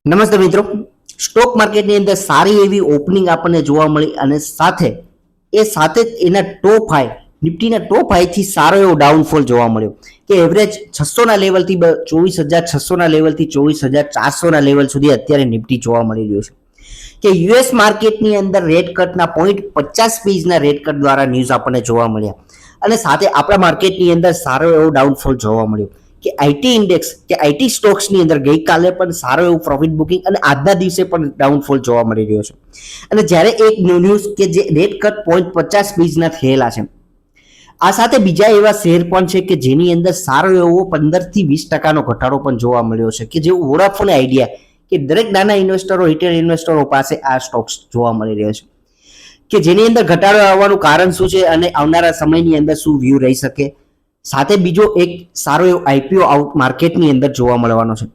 નમસ્તે મિત્રો, સ્ટોક માર્કેટની અંદર સારી એવી ઓપનિંગ આપણને જોવા મળી અને સાથે જ એના ટોપ હાઈ નિફ્ટીના ટોપ હાઈથી સારો એવો ડાઉનફોલ જોવા મળ્યો કે એવરેજ 600ના લેવલથી 24,600ના લેવલથી 24,400ના લેવલ સુધી અત્યારે નિફ્ટી જોવા મળી રહ્યો છે કે યુએસ માર્કેટની અંદર રેટ કટના 0.50 પેજના રેટ કટ દ્વારા ન્યૂઝ આપણને જોવા મળ્યા અને સાથે આપણા માર્કેટની અંદર સારો એવો ડાઉનફોલ જોવા મળ્યો કે આઈટી ઇન્ડેક્સ કે આઈટી સ્ટોક્સની અંદર ગઈકાલે પણ સારો એવું પ્રોફિટ બુકિંગ અને આજના દિવસે પણ ડાઉનફોલ જોવા મળી રહ્યો છે અને જ્યારે એક ન્યૂઝ કે જે રેટ કટ 0.50 પેજના થયેલા છે આ સાથે બીજા એવા શેર પણ છે કે જેની અંદર સારો એવો 15 થી 20% ઘટાડો પણ જોવા મળ્યો છે કે જે વોડાફોન આઈડિયા કે દરેક નાના ઇન્વેસ્ટરો રિટેલ ઇન્વેસ્ટરો પાસે આ સ્ટોક્સ જોવા મળી રહ્યો છે કે જેની અંદર ઘટાડો આવવાનું કારણ શું છે અને આવનારા સમયની અંદર શું વ્યૂ રહી શકે સાથે બીજો એક સારો એવો આઈપીઓ આઉટ માર્કેટની અંદર જોવા મળવાનો છે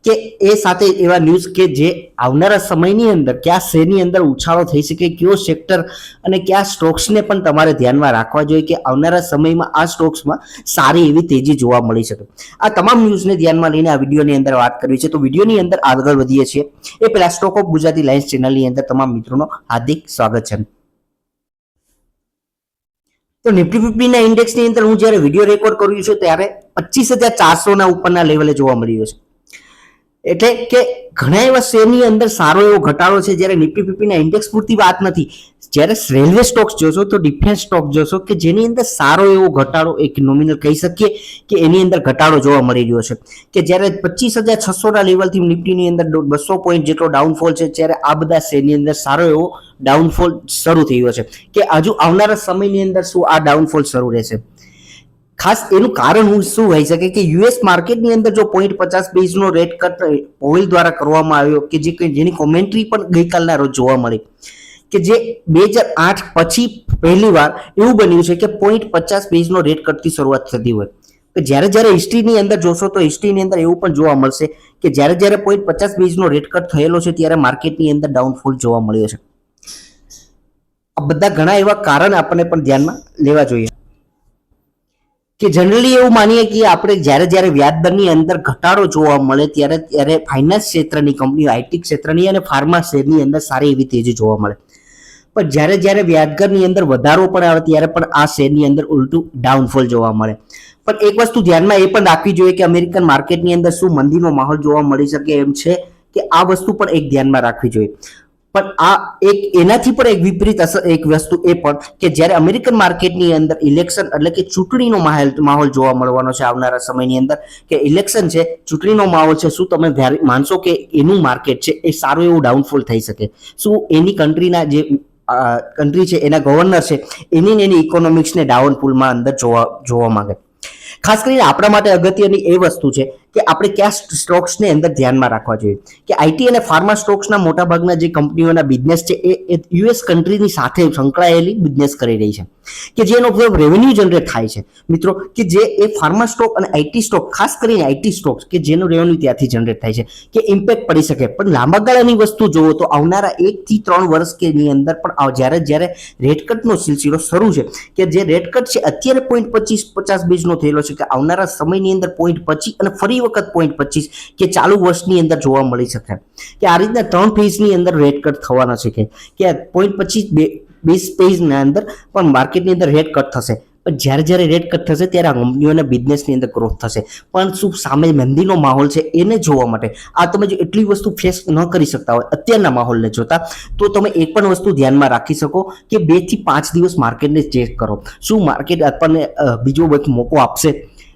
કે એ સાથે એવા ન્યૂઝ કે જે આવનારા સમયની અંદર કયા શેરની અંદર ઉછાળો થઈ શકે કયો સેક્ટર અને કયા સ્ટોક્સને પણ તમારે ધ્યાનમાં રાખવા જોઈએ કે આવનારા સમયમાં આ સ્ટોક્સમાં સારી એવી તેજી જોવા મળી શકે આ તમામ ન્યૂઝને ધ્યાનમાં લઈને આ વિડીયોની અંદર વાત કરવી છે તો વિડીયોની અંદર આગળ વધીએ છીએ એ પહેલા સ્ટોક ઓફ ગુજરાતી લાઇન્સ ચેનલની અંદર તમામ મિત્રોનો હાર્દિક સ્વાગત છે તો નિફ્ટી 50 ના ઇન્ડેક્સની અંદર હું જ્યારે વિડીયો રેકોર્ડ કરું છું ત્યારે 25,400ના ઉપરના લેવલે જોવા મળી રહ્યો છે એટલે કે ઘણા એવા શેરની અંદર સારો એવો ઘટાડો છે જ્યારે નિફ્ટી 50 ના ઇન્ડેક્સ પૂરતી વાત નથી જ્યારે રેલવે સ્ટોક્સ જોશો તો ડિફેન્સ સ્ટોક જોશો કે જેની અંદર સારો એવો ઘટાડો એક નોમિનલ કહી શકીએ કે એની અંદર ઘટાડો જોવા મળી રહ્યો છે કે જ્યારે 25,600ના લેવલથી નિફ્ટીની અંદર 200 પોઈન્ટ જેટલો ડાઉનફોલ છે ત્યારે આ બધા શેરની અંદર સારો એવો ડાઉનફોલ શરૂ થયો છે કે હજુ આવનારા સમયની અંદર શું આ ડાઉનફોલ શરૂ રહેશે ખાસ એનું કારણ શું હોઈ શકે કે યુએસ માર્કેટની અંદર જો 0.50 પેજનો રેટ કટ ઓઇલ દ્વારા કરવામાં આવ્યો કે જેની કોમેન્ટ્રી પણ ગઈકાલના રોજ જોવા મળી કે જે 2008 પછી પહેલી વાર એવું બન્યું છે કે 0.50 પેજનો રેટ કટથી શરૂઆત થતી હોય કે જ્યારે હિસ્ટ્રીની અંદર જોશો તો હિસ્ટ્રીની અંદર એવું પણ જોવા મળશે કે જ્યારે 0.50 પેજનો રેટ કટ થયેલો છે ત્યારે માર્કેટની અંદર ડાઉનફોલ જોવા મળ્યો છે આ બધા ઘણા એવા કારણ આપણને પણ ધ્યાનમાં લેવા જોઈએ કે જનરલી એવું માનીએ કે આપણે જ્યારે વ્યાજ દરની અંદર ઘટાડો જોવા મળે ત્યારે ફાઇનાન્સ ક્ષેત્રની કંપનીઓ આઈટી ક્ષેત્રની અને ફાર્મા શેરની અંદર સારી એવી તેજી જોવા મળે પણ જ્યારે વ્યાજદરની અંદર વધારો પણ આવે ત્યારે પણ આ શેરની અંદર ઉલટું ડાઉનફોલ જોવા મળે પણ એક વસ્તુ ધ્યાનમાં એ પણ રાખવી જોઈએ કે અમેરિકન માર્કેટની અંદર શું મંદીનો માહોલ જોવા મળી શકે એમ છે કે આ વસ્તુ પણ એક ધ્યાનમાં રાખવી જોઈએ પણ આ એક એનાથી પણ એક વિપરીત અસર એક વસ્તુ એ પણ કે જ્યારે અમેરિકન માર્કેટની અંદર ઇલેક્શન એટલે કે ચૂંટણીનો માહોલ જોવા મળવાનો છે આવનારા સમયની અંદર કે ઇલેક્શન છે ચૂંટણીનો માહોલ છે શું તમે માનશો કે એનું માર્કેટ છે એ સારું એવું ડાઉનફોલ થઈ શકે શું એની કન્ટ્રીના જે કન્ટ્રી છે એના ગવર્નર છે એની ઇકોનોમિક્સને ડાઉનફોલમાં અંદર જોવા માંગે ખાસ કરીને આપણા માટે અગત્યની એ વસ્તુ છે કે આપણે કયા સ્ટોક્સને અંદર ધ્યાનમાં રાખવા જોઈએ કે આઈટી અને ફાર્મા સ્ટોક્સના મોટાભાગના જે કંપનીઓના બિઝનેસ છે એ યુએસ કન્ટ્રીની સાથે સંકળાયેલી બિઝનેસ કરી રહી છે કે જેનો રેવન્યુ જનરેટ થાય છે મિત્રો કે જે એ ફાર્મા સ્ટોક અને આઈટી સ્ટોક ખાસ કરીને આઈટી સ્ટોક્સ કે જેનું રેવન્યુ ત્યાંથી જનરેટ થાય છે કે ઇમ્પેક્ટ પડી શકે પણ લાંબા ગાળાની વસ્તુ જુઓ તો આવનારા 1 થી 3 વર્ષ કેની અંદર પણ જ્યારે રેટ કટનો સિલસિલો શરૂ છે કે જે રેટ કટ છે અત્યારે 0.50 બેઝનો થયેલો છે કે આવનારા સમયની અંદર 0.25 અને ફરી વખત 0.25 કે ચાલુ વર્ષની અંદર જોવા મળી શકે કે આ રીતના 3 ફેઝની અંદર રેટ કટ થવાના છે કે 0.25 બેઝ પેજના અંદર પણ માર્કેટની અંદર રેટ કટ થશે પણ જ્યારે રેટ કટ થશે ત્યારે આ કંપનીઓના બિઝનેસની અંદર ગ્રોથ થશે પણ શું સામે મંદીનો માહોલ છે એને જોવા માટે આ તમે જો એટલી વસ્તુ ફેસ ન કરી શકતા હોય અત્યારના માહોલને જોતા તો તમે એક પણ વસ્તુ ધ્યાનમાં રાખી શકો કે 2 થી 5 દિવસ માર્કેટને ચેક કરો શું માર્કેટ આપણને બીજો મોકો આપશે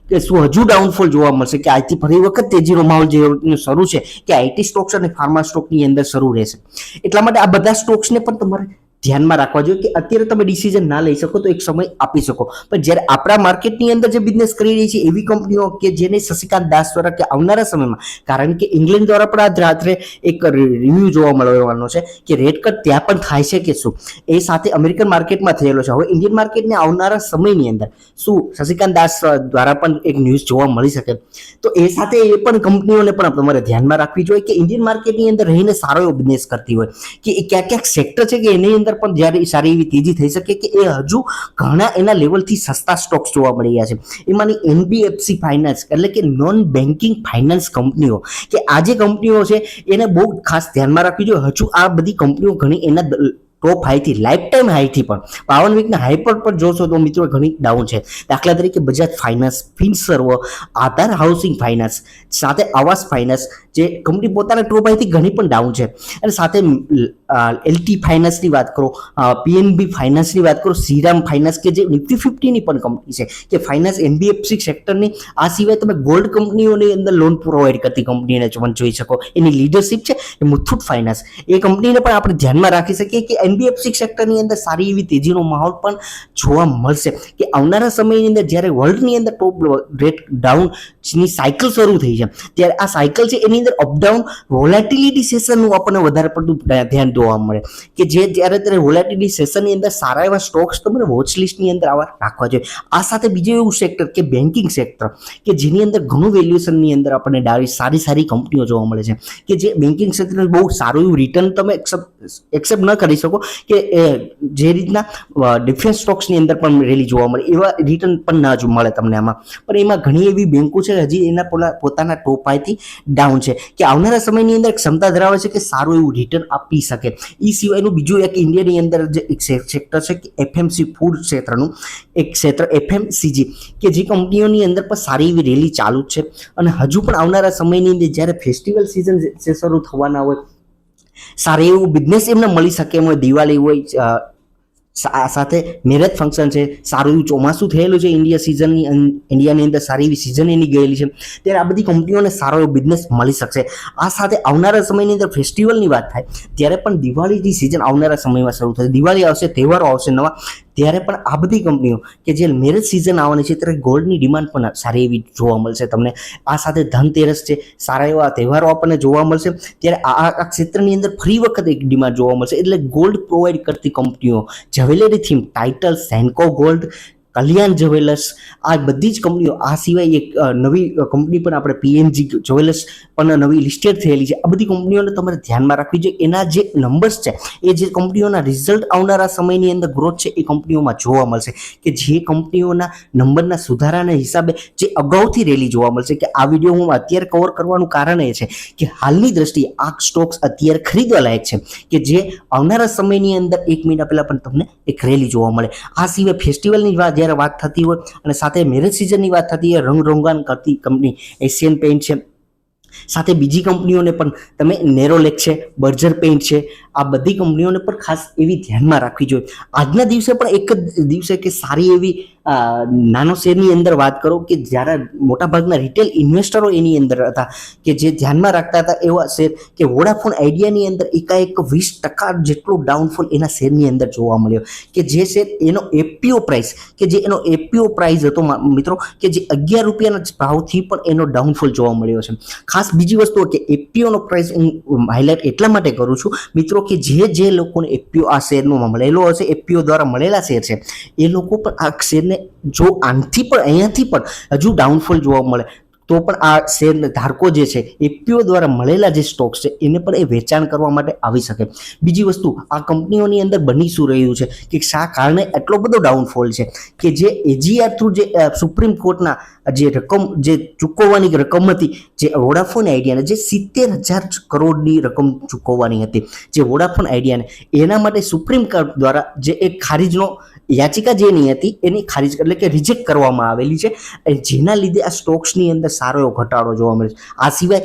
કે શું હજુ ડાઉનફોલ જોવા મળશે કે આજથી ફરી વખત તેજીનો માહોલ જે શરૂ છે કે આઈટી સ્ટોક્સ અને ફાર્મા સ્ટોકની અંદર શરૂ રહેશે એટલા માટે આ બધા સ્ટોક્સને પણ તમારે ધ્યાનમાં રાખવા જોઈએ કે અત્યારે તમે ડિસિઝન ના લઈ શકો તો એક સમય આપી શકો પણ જ્યારે આપણા માર્કેટની અંદર જે બિઝનેસ કરી રહી છે એવી કંપનીઓ કે જેને શશિકાંત દાસ દ્વારા કે આવનારા સમયમાં કારણ કે ઇંગ્લેન્ડ દ્વારા પણ આજ રાત્રે એક રિવ્યુ જોવા મળવાનો છે કે રેટ કટ ત્યાં પણ થાય છે કે શું એ સાથે અમેરિકન માર્કેટમાં થયેલો છે હવે ઇન્ડિયન માર્કેટને આવનારા સમયની અંદર શું શશિકાંત દાસ દ્વારા પણ એક ન્યૂઝ જોવા મળી શકે તો એ સાથે એ પણ કંપનીઓને પણ તમારે ધ્યાનમાં રાખવી જોઈએ કે ઇન્ડિયન માર્કેટની અંદર રહીને સારો એવો બિઝનેસ કરતી હોય કે એ ક્યાં સેક્ટર છે કે એની અંદર અંદર પણ જ્યારે સારી એવી તેજી થઈ શકે કે એ હજુ ઘણા એના લેવલથી સસ્તા સ્ટોક્સ જોવા મળી રહ્યા છે. એમાંની એનબીએફસી ફાઇનાન્સ એટલે કે નોન બેન્કિંગ ફાઇનાન્સ કંપનીઓ, કે આ જે કંપનીઓ છે એને બહુ ખાસ ધ્યાનમાં રાખવી જોઈએ. હજુ આ બધી કંપનીઓ ઘણી એના ટોપ હાઈથી, લાઈફ ટાઈમ હાઈથી પણ 52 વીકના હાઈ પર પણ જોશો તો મિત્રો ઘણી ડાઉન છે. દાખલા તરીકે બજાજ ફાઇનાન્સ, ફિનસર્વ, આધાર હાઉસિંગ ફાઇનાન્સ, સાથે આવાસ ફાઇનાન્સ જે કંપની પોતાના ટોપ હાઈથી ઘણી પણ ડાઉન છે. અને સાથે એલટી ફાઇનાન્સની વાત કરો, પીએનબી ફાઇનાન્સની વાત કરો, શ્રીરામ ફાઇનાન્સ કે જે નિફ્ટી 50ની પણ કંપની છે કે ફાઇનાન્સ એનબીએફસી સેક્ટરની. આ સિવાય તમે ગોલ્ડ કંપનીઓની અંદર લોન પ્રોવાઈડ કરતી કંપનીને પણ જોઈ શકો. એની લીડરશિપ છે એ મુથુટ ફાઇનાન્સ. એ કંપનીને પણ આપણે ધ્યાનમાં રાખી શકીએ કે એનબીએફસી સેક્ટરની અંદર સારી એવી તેજીનો માહોલ પણ જોવા મળશે. કે આવનારા સમયની અંદર જ્યારે વર્લ્ડની અંદર ટોપ રેટ ડાઉનની સાયકલ શરૂ થઈ છે ત્યારે આ સાયકલ છે એની અંદર અપડાઉન વોલેટિલિટી સેશનનું આપણને વધારે પડતું ધ્યાન જોવા મળે કે જે ત્યારે વોલેટિલિટી સેશનની અંદર સારા એવા સ્ટોક્સ તમને વોચ લિસ્ટની અંદર આવા રાખવા જોઈએ. આ સાથે બીજું એવું સેક્ટર કે બેન્કિંગ સેક્ટર કે જેની અંદર ઘણું વેલ્યુએશનની અંદર આપણને સારી કંપનીઓ જોવા મળે છે કે જે બેન્કિંગ ક્ષેત્રે બહુ સારું એવું રિટર્ન તમે એક્સેપ્ટ ન કરી શકો કે જે રીતના ડિફેન્સ સ્ટોક્સની અંદર પણ રેલી જોવા મળે એવા રિટર્ન પણ ના મળે તમને આમાં. પણ એમાં ઘણી એવી બેન્કો છે હજી એના પોતાના ટોપ હાઈથી ડાઉન છે કે આવનારા સમયની અંદર ક્ષમતા ધરાવે છે કે સારું એવું રિટર્ન આપી શકે. એ સિવાયનું બીજું એક ઇન્ડિયાની અંદર જે એક સેક્ટર છે કે એફએમસી ફૂડ ક્ષેત્રનું એક ક્ષેત્ર એફએમસીજી કે જે કંપનીઓની અંદર પણ સારી એવી રેલી ચાલુ જ છે. અને હજુ પણ આવનારા સમયની અંદર જ્યારે ફેસ્ટિવલ સિઝન શરૂ થવાના હોય, સારું એવું બિઝનેસ એમને મળી શકે એમ હોય, દિવાળી હોય, સાથે મેરેજ ફંક્શન છે, સારું એવું ચોમાસું થયેલું છે ઇન્ડિયાની અંદર સારી એવી સિઝન એની ગયેલી છે, ત્યારે આ બધી કંપનીઓને સારો એવો બિઝનેસ મળી શકશે. આ સાથે આવનારા સમયની અંદર ફેસ્ટિવલની વાત થાય ત્યારે પણ દિવાળીની સિઝન આવનારા સમયમાં શરૂ થશે. દિવાળી આવશે, તહેવારો આવશે નવા, ત્યારે પણ આ બધી કંપનીઓ કે જે મેરેજ સિઝન આવવાની છે ત્યારે ગોલ્ડની ડિમાન્ડ પણ સારી એવી જોવા મળશે તમને. આ સાથે ધનતેરસ છે, સારા એવા તહેવારો આપણને જોવા મળશે ત્યારે આ ક્ષેત્રની અંદર ફરી વખત એક ડિમાન્ડ જોવા મળશે. એટલે ગોલ્ડ પ્રોવાઈડ કરતી કંપનીઓ, જ્વેલરી થીમ, ટાઇટલ, સેન્કો ગોલ્ડ, કલ્યાણ જ્વેલર્સ, આ બધી જ કંપનીઓ. આ સિવાય એક નવી કંપની પણ આપણે પીએનજી જ્વેલર્સ પણ નવી લિસ્ટેડ થયેલી છે. આ બધી કંપનીઓને તમારે ધ્યાનમાં રાખવી જોઈએ. એના જે નંબર્સ છે એ જે કંપનીઓના રિઝલ્ટ આવનારા સમયની અંદર ગ્રોથ છે એ કંપનીઓમાં જોવા મળશે કે જે કંપનીઓના નંબરના સુધારાના હિસાબે જે અગાઉથી રેલી જોવા મળશે. કે આ વિડીયો હું અત્યારે કવર કરવાનું કારણ એ છે કે હાલની દ્રષ્ટિએ આ સ્ટોક્સ અત્યારે ખરીદવા લાયક છે કે જે આવનારા સમયની અંદર 1 મહિના પહેલા પણ તમને એક રેલી જોવા મળે. આ સિવાય ફેસ્ટિવલની જ્યારે વાત થતી હોય અને સાથે મેરેજ સિઝનની વાત થતી હોય, રંગરોગાન કરતી કંપની એશિયન પેઇન્ટ છે, સાથે બીજી કંપનીઓને પણ તમે નેરોલેક છે, બર્જર પેઇન્ટ છે, આ બધી કંપનીઓને પણ ખાસ એવી ધ્યાનમાં રાખવી જોઈએ. આજના દિવસે પણ એક જ દિવસે કે સારી એવી નાનો શેરની અંદર વાત કરો કે જ્યારે મોટાભાગના રિટેલ ઇન્વેસ્ટરો એની અંદર હતા કે જે ધ્યાનમાં રાખતા હતા એવા શેર કે વોડાફોન આઈડિયાની અંદર એકાએક 20% જેટલો ડાઉનફોલ એના શેરની અંદર જોવા મળ્યો કે જે શેર એનો એપીઓ પ્રાઇસ કે જે એનો એપીઓ પ્રાઇસ હતો મિત્રો કે જે 11 રૂપિયાના ભાવથી પણ એનો ડાઉનફોલ જોવા મળ્યો છે. ખાસ બીજી વસ્તુ કે એપીઓનો પ્રાઇસ હું હાઇલાઇટ એટલા માટે કરું છું મિત્રો કે જે લોકોને એપીઓ આ શેરનો મળેલો હશે, એપીઓ દ્વારા મળેલા શેર છે, એ લોકો પણ આ શેરને જો આનથી પણ અહીંયાથી પણ હજુ ડાઉનફોલ જોવા મળે તો પણ આ શેર ધારકો જે છે એપીઓ દ્વારા મળેલા જે સ્ટોક્સ છે એને પણ એ વેચાણ કરવા માટે આવી શકે. બીજી વસ્તુ, આ કંપનીઓની અંદર બની શું રહ્યું છે કે શા કારણે એટલો બધો ડાઉનફોલ છે કે જે એજીઆર થ્રુ જે સુપ્રીમ કોર્ટના જે રકમ જે ચૂકવવાની રકમ હતી, જે વોડાફોન આઈડિયાને જે 70,000 કરોડની રકમ ચૂકવવાની હતી જે વોડાફોન આઈડિયાને, એના માટે સુપ્રીમ કોર્ટ દ્વારા જે એક ખારીજનો યાચિકા જેની હતી એની ખારીજ એટલે કે રિજેક્ટ કરવામાં આવેલી છે, જેના લીધે આ સ્ટોક્સની અંદર સારો એવો ઘટાડો જોવા મળે છે. આ સિવાય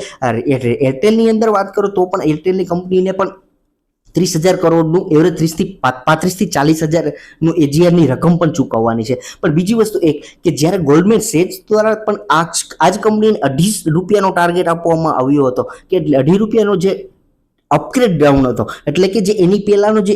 એરટેલની અંદર વાત કરો તો પણ એરટેલની કંપનીને પણ 30,000 કરોડનું એવરેજ 35 થી 40,000 નું એજીઆરની રકમ પણ ચૂકવવાની છે. પણ બીજી વસ્તુ એક કે જ્યારે ગોલ્ડમેન સેચ દ્વારા પણ આ જ કંપનીને 2.5 રૂપિયાનો ટાર્ગેટ આપવામાં આવ્યો હતો કે 2.5 રૂપિયાનો જે અપગ્રેડ ડાઉન હતો એટલે કે જે એની પહેલાનો જે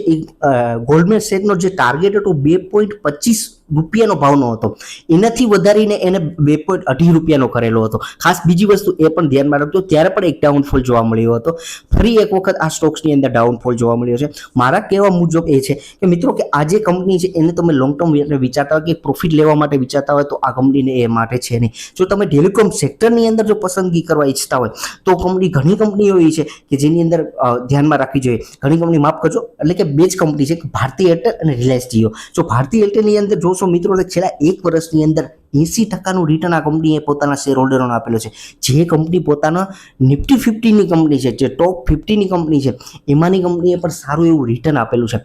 ગોલ્ડમેન સેચનો જે ટાર્ગેટ હતો 2.25 રૂપિયાનો ભાવનો હતો, એનાથી વધારીને એને 2.2 રૂપિયાનો કરેલો હતો. ખાસ બીજી વસ્તુ એ પણ ધ્યાનમાં રાખજો, ત્યારે પણ એક ડાઉનફોલ જોવા મળ્યો હતો. ફરી એક વખત આ સ્ટોક્સની અંદર ડાઉનફોલ જોવા મળ્યો છે. મારા કહેવા મુજબ એ છે કે મિત્રો કે આ જે કંપની છે એને તમે લોંગ ટર્મ વિચારતા હોય કે પ્રોફિટ લેવા માટે વિચારતા હોય તો આ કંપનીને એ માટે છે નહીં. જો તમે ટેલિકોમ સેક્ટરની અંદર જો પસંદગી કરવા ઈચ્છતા હોય તો ઘણી કંપનીઓ એવી છે કે જેની અંદર ધ્યાનમાં રાખવી જોઈએ. ઘણી કંપની, માફ કરજો, એટલે કે બે જ કંપની છે, ભારતી એરટેલ અને રિલાયન્સ જીઓ. જો ભારતી એરટેલની અંદર જોશો મિત્રો તો છેલ્લા 1 વર્ષની અંદર 80% રિટર્ન આ કંપનીએ પોતાના શેર હોલ્ડરોને આપેલો છે. જે કંપની પોતાના નિફ્ટી 50ની કંપની છે, જે ટોપ 50ની કંપની છે, એમાંની કંપનીએ પણ સારું એવું રિટર્ન આપેલું છે.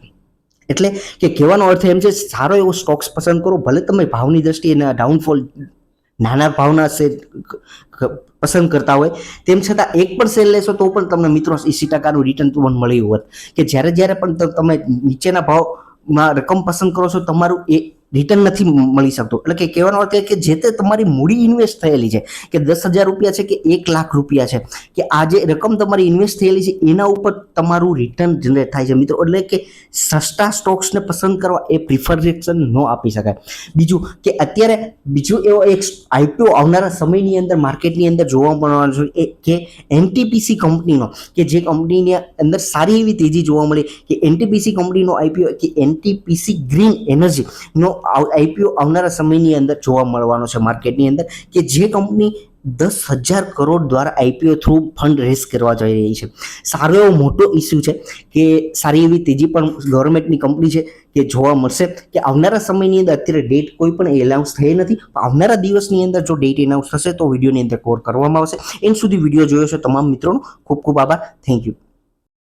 એટલે કે કહેવાનો અર્થ એમ છે, સારો એવો સ્ટોક્સ પસંદ કરો. ભલે તમે ભાવની દ્રષ્ટિએ ડાઉનફોલ નાના ભાવના શેર પસંદ કરતા હોય, તેમ છતાં એક પણ શેર લેશો તો પણ તમને મિત્રો 80%નું રિટર્ન પણ મળ્યું હોત. કે જ્યારે પણ તમે નીચેના ભાવમાં રકમ પસંદ કરો છો, તમારું એ રિટર્ન નથી મળી શકતું. એટલે કે કહેવાનો અર્થ એ કે જે તે તમારી મૂડી ઇન્વેસ્ટ થયેલી છે, કે 10,000 રૂપિયા છે કે 1 લાખ રૂપિયા છે, કે આ જે રકમ તમારી ઇન્વેસ્ટ થયેલી છે એના ઉપર તમારું રિટર્ન જનરેટ થાય છે મિત્રો. એટલે કે સસ્તા સ્ટોક્સને પસંદ કરવા એ પ્રિફરેશન ન આપી શકાય. બીજું કે અત્યારે એવો એક આઈપીઓ આવનારા સમયની અંદર માર્કેટની અંદર જોવા મળવાનો છે કે એનટીપીસી કંપનીનો, કે જે કંપનીની અંદર સારી એવી તેજી જોવા મળી, કે એનટીપીસી કંપનીનો આઈપીઓ, કે એનટીપીસી ગ્રીન એનર્જીનો આઈપીઓ આવનારા સમયની અંદર જોવા મળવાનો છે માર્કેટની અંદર, કે જે કંપની 10,000 કરોડ દ્વારા આઈપીઓ થ્રુ ફંડ રેઝ કરવા જઈ રહી છે. સારો એવો મોટો ઇસ્યુ છે કે સારી એવી તેજી પણ ગવર્મેન્ટની કંપની છે કે જોવા મળશે. કે આવનારા સમયની અંદર, અત્યારે ડેટ કોઈ પણ એનાઉન્સ થઈ નથી, આવનારા દિવસની અંદર જો ડેટ એનાઉન્સ થશે તો વિડીયોની અંદર કવર કરવામાં આવશે. એન સુધી વિડીયો જોયો છે તમામ મિત્રોનો ખૂબ ખૂબ આભાર. Thank you.